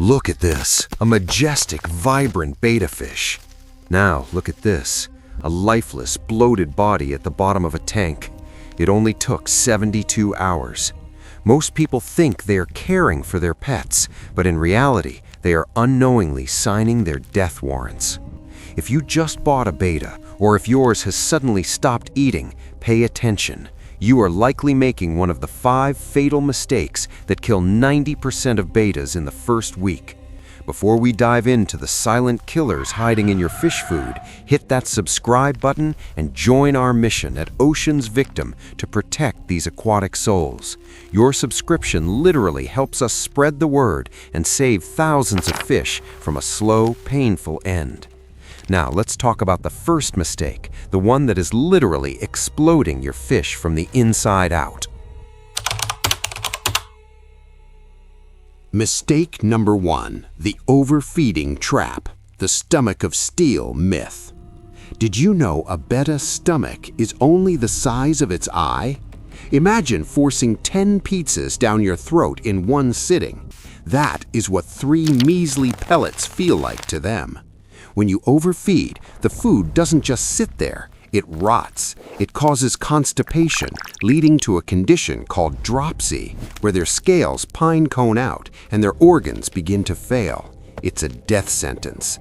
Look at this, a majestic, vibrant betta fish. Now, look at this, a lifeless, bloated body at the bottom of a tank. It only took 72 hours. Most people think they are caring for their pets, but in reality, they are unknowingly signing their death warrants. If you just bought a betta, or if yours has suddenly stopped eating, pay attention. You are likely making one of the 5 fatal mistakes that kill 90% of bettas in the first week. Before we dive into the silent killers hiding in your fish food, hit that subscribe button and join our mission at Ocean's Victim to protect these aquatic souls. Your subscription literally helps us spread the word and save thousands of fish from a slow, painful end. Now let's talk about the first mistake, the one that is literally exploding your fish from the inside out. Mistake number 1, the overfeeding trap, the stomach of steel myth. Did you know a betta's stomach is only the size of its eye? Imagine forcing 10 pizzas down your throat in one sitting. That is what 3 measly pellets feel like to them. When you overfeed, the food doesn't just sit there, it rots. It causes constipation, leading to a condition called dropsy, where their scales pine cone out and their organs begin to fail. It's a death sentence.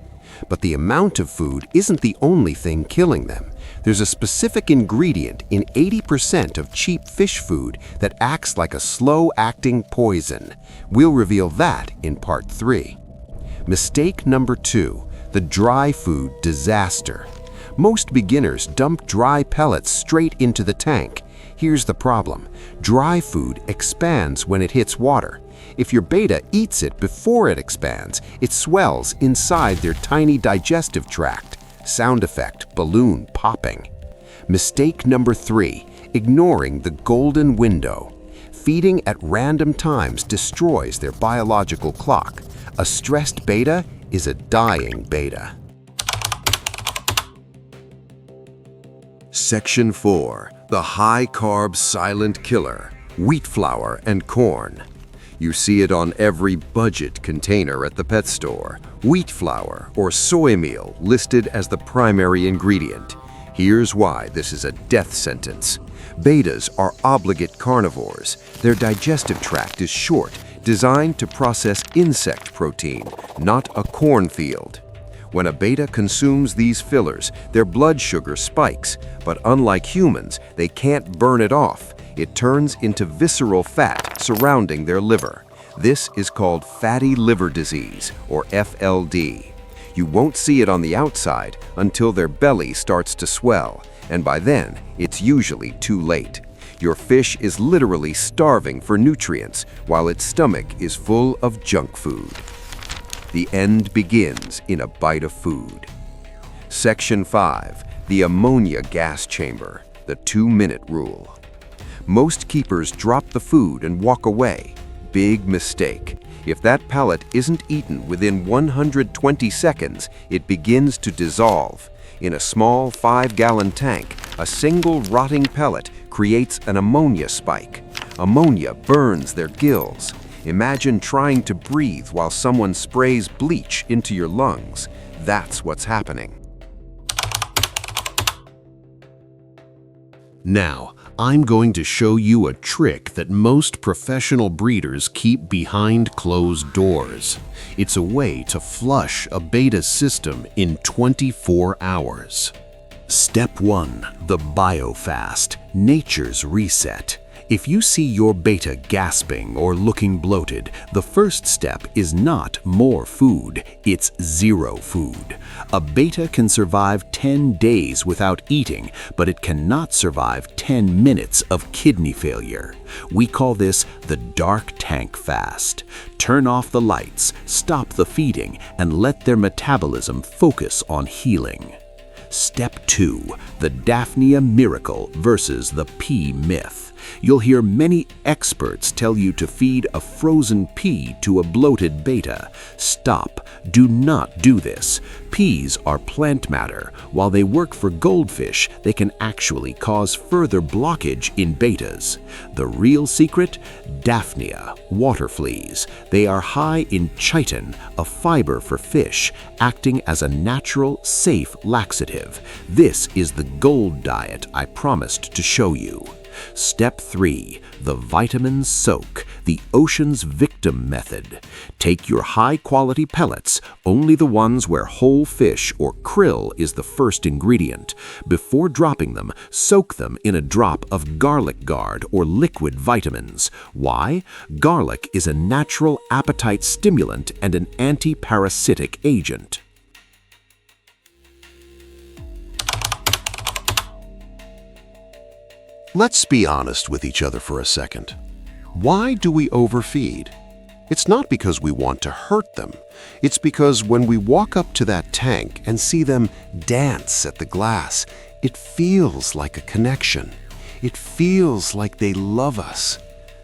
But the amount of food isn't the only thing killing them. There's a specific ingredient in 80% of cheap fish food that acts like a slow-acting poison. We'll reveal that in part 3. Mistake number 2. The dry food disaster. Most beginners dump dry pellets straight into the tank. Here's the problem. Dry food expands when it hits water. If your betta eats it before it expands, it swells inside their tiny digestive tract. Sound effect, balloon popping. Mistake number 3, ignoring the golden window. Feeding at random times destroys their biological clock. A stressed betta is a dying betta. Section 4. The high-carb silent killer, wheat flour and corn. You see it on every budget container at the pet store. Wheat flour or soy meal listed as the primary ingredient. Here's why this is a death sentence. Bettas are obligate carnivores. Their digestive tract is short, designed to process insect protein, not a cornfield. When a betta consumes these fillers, their blood sugar spikes, but unlike humans, they can't burn it off. It turns into visceral fat surrounding their liver. This is called fatty liver disease, or FLD. You won't see it on the outside until their belly starts to swell, and by then, it's usually too late. Your fish is literally starving for nutrients, while its stomach is full of junk food. The end begins in a bite of food. Section 5. The ammonia gas chamber, the 2-minute rule. Most keepers drop the food and walk away. Big mistake. If that pellet isn't eaten within 120 seconds, it begins to dissolve. In a small 5-gallon tank, a single rotting pellet creates an ammonia spike. Ammonia burns their gills. Imagine trying to breathe while someone sprays bleach into your lungs. That's what's happening. Now, I'm going to show you a trick that most professional breeders keep behind closed doors. It's a way to flush a betta's system in 24 hours. Step 1. The biofast, nature's reset. If you see your betta gasping or looking bloated, the first step is not more food, it's zero food. A betta can survive 10 days without eating, but it cannot survive 10 minutes of kidney failure. We call this the dark tank fast. Turn off the lights, stop the feeding, and let their metabolism focus on healing. Step 2. The Daphnia miracle versus the pea myth. You'll hear many experts tell you to feed a frozen pea to a bloated betta. Stop. Do not do this. Peas are plant matter. While they work for goldfish, they can actually cause further blockage in bettas. The real secret? Daphnia, water fleas. They are high in chitin, a fiber for fish, acting as a natural, safe laxative. This is the gold diet I promised to show you. Step 3. The vitamin soak, the ocean's victim method. Take your high-quality pellets, only the ones where whole fish or krill is the first ingredient. Before dropping them, soak them in a drop of garlic guard or liquid vitamins. Why? Garlic is a natural appetite stimulant and an anti-parasitic agent. Let's be honest with each other for a second. Why do we overfeed? It's not because we want to hurt them. It's because when we walk up to that tank and see them dance at the glass, it feels like a connection. It feels like they love us.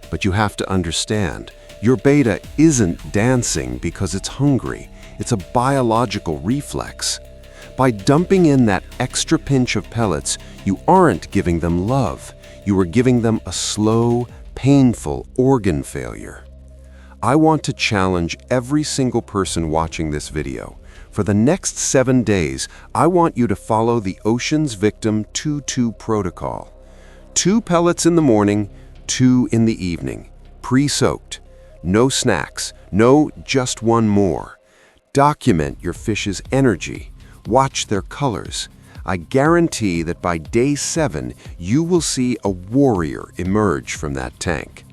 But you have to understand, your betta isn't dancing because it's hungry. It's a biological reflex. By dumping in that extra pinch of pellets, you aren't giving them love. You are giving them a slow, painful organ failure. I want to challenge every single person watching this video. For the next 7 days, I want you to follow the Ocean's Victim 2-2 protocol. 2 pellets in the morning, 2 in the evening, pre-soaked. No snacks, no just one more. Document your fish's energy. Watch their colors. I guarantee that by day 7, you will see a warrior emerge from that tank.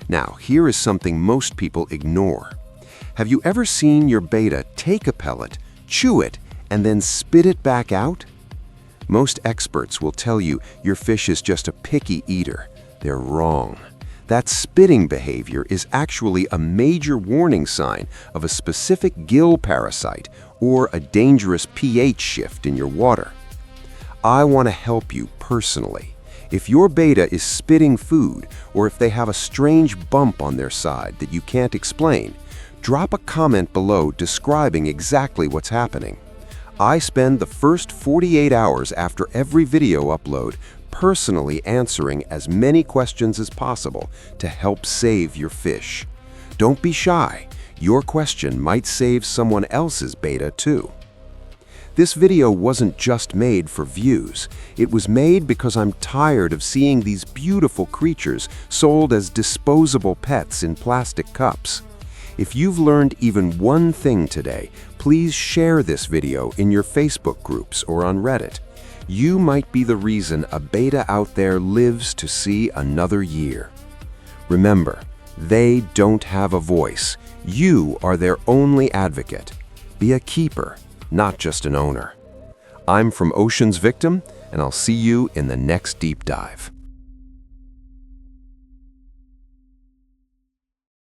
Now, here is something most people ignore. Have you ever seen your betta take a pellet, chew it, and then spit it back out? Most experts will tell you your fish is just a picky eater. They're wrong. That spitting behavior is actually a major warning sign of a specific gill parasite or a dangerous pH shift in your water. I want to help you personally. If your betta is spitting food or if they have a strange bump on their side that you can't explain, drop a comment below describing exactly what's happening. I spend the first 48 hours after every video upload personally answering as many questions as possible to help save your fish. Don't be shy. Your question might save someone else's betta too. This video wasn't just made for views. It was made because I'm tired of seeing these beautiful creatures sold as disposable pets in plastic cups. If you've learned even one thing today, please share this video in your Facebook groups or on Reddit. You might be the reason a betta out there lives to see another year. Remember, they don't have a voice. You are their only advocate. Be a keeper, not just an owner. I'm from Ocean's Victim, and I'll see you in the next deep dive.